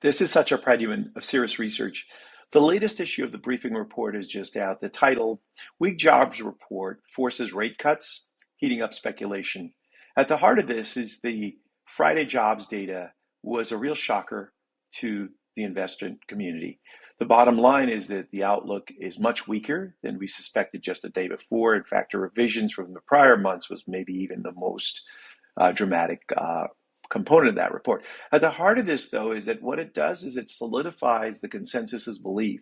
This is such a predicament of Cirrus research. The latest issue of the briefing report is just out. The title, Weak Jobs Report Forces Rate Cuts, Heating Up Speculation. At the heart of this is the Friday jobs data was a real shocker to the investment community. The bottom line is that the outlook is much weaker than we suspected just a day before. In fact, the revisions from the prior months was maybe even the most dramatic component of that report. At the heart of this, though, is that what it does is it solidifies the consensus's belief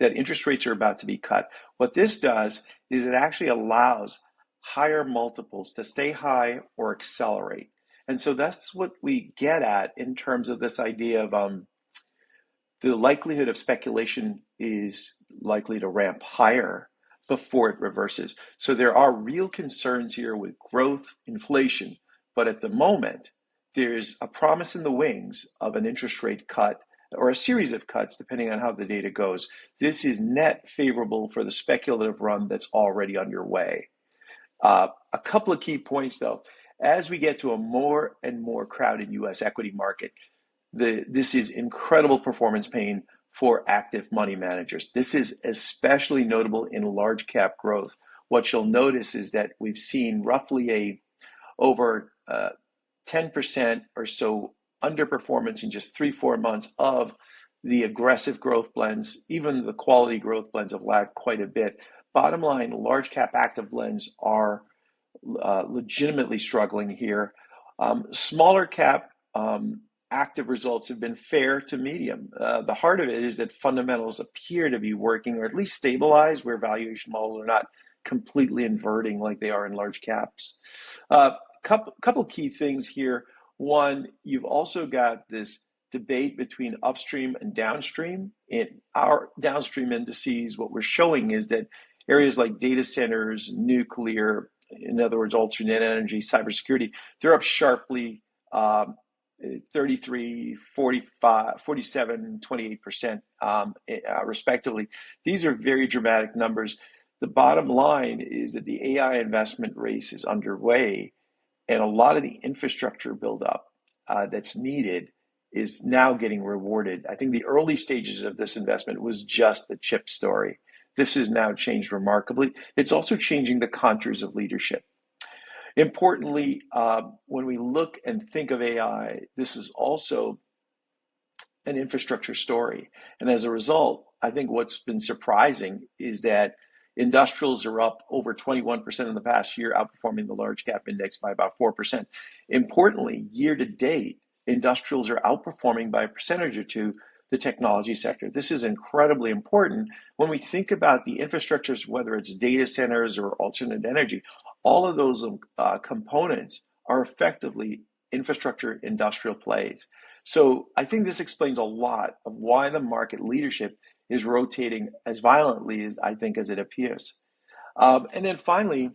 that interest rates are about to be cut. What this does is it actually allows higher multiples to stay high or accelerate. And so that's what we get at in terms of this idea of the likelihood of speculation is likely to ramp higher before it reverses. So there are real concerns here with growth, inflation, but at the moment, there's a promise in the wings of an interest rate cut or a series of cuts, depending on how the data goes. This is net favorable for the speculative run that's already underway. A couple of key points, though. As we get to a more and more crowded U.S. equity market, this is incredible performance pain for active money managers. This is especially notable in large cap growth. What you'll notice is that we've seen roughly over 10% or so underperformance in just 3-4 months of the aggressive growth blends. Even the quality growth blends have lagged quite a bit. Bottom line, large cap active blends are legitimately struggling here. Smaller cap active results have been fair to medium. The heart of it is that fundamentals appear to be working, or at least stabilized, where valuation models are not completely inverting like they are in large caps. Couple key things here. One, you've also got this debate between upstream and downstream. In our downstream indices, what we're showing is that areas like data centers, nuclear, in other words, alternate energy, cybersecurity, they're up sharply, 33, 45, 47, 28%, respectively. These are very dramatic numbers. The bottom line is that the AI investment race is underway, and a lot of the infrastructure buildup that's needed is now getting rewarded. I think the early stages of this investment was just the chip story. This has now changed remarkably. It's also changing the contours of leadership. Importantly, when we look and think of AI, this is also an infrastructure story. And as a result, I think what's been surprising is that industrials are up over 21% in the past year, outperforming the large cap index by about 4%. Importantly, year to date, industrials are outperforming by a percentage or two the technology sector. This is incredibly important when we think about the infrastructures, whether it's data centers or alternate energy. All of those components are effectively infrastructure industrial plays. So I think this explains a lot of why the market leadership is rotating as violently as I think as it appears. And then finally,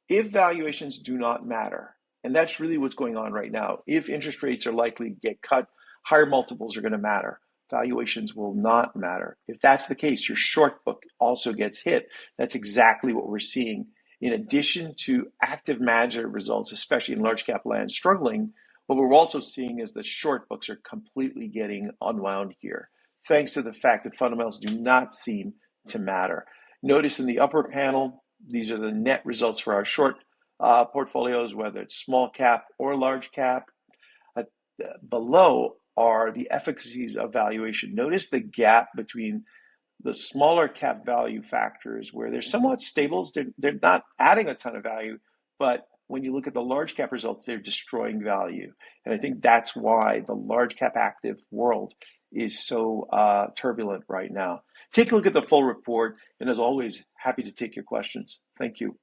if valuations do not matter, and that's really what's going on right now, if interest rates are likely to get cut, higher multiples are going to matter. Valuations will not matter. If that's the case, your short book also gets hit. That's exactly what we're seeing. In addition to active manager results, especially in large cap land struggling, what we're also seeing is that short books are completely getting unwound here, thanks to the fact that fundamentals do not seem to matter. Notice in the upper panel, these are the net results for our short portfolios, whether it's small cap or large cap. Below are the efficacies of valuation. Notice the gap between the smaller cap value factors where they're somewhat stable. They're not adding a ton of value, but when you look at the large cap results, they're destroying value. And I think that's why the large cap active world is so turbulent right now. Take a look at the full report. And as always, happy to take your questions. Thank you.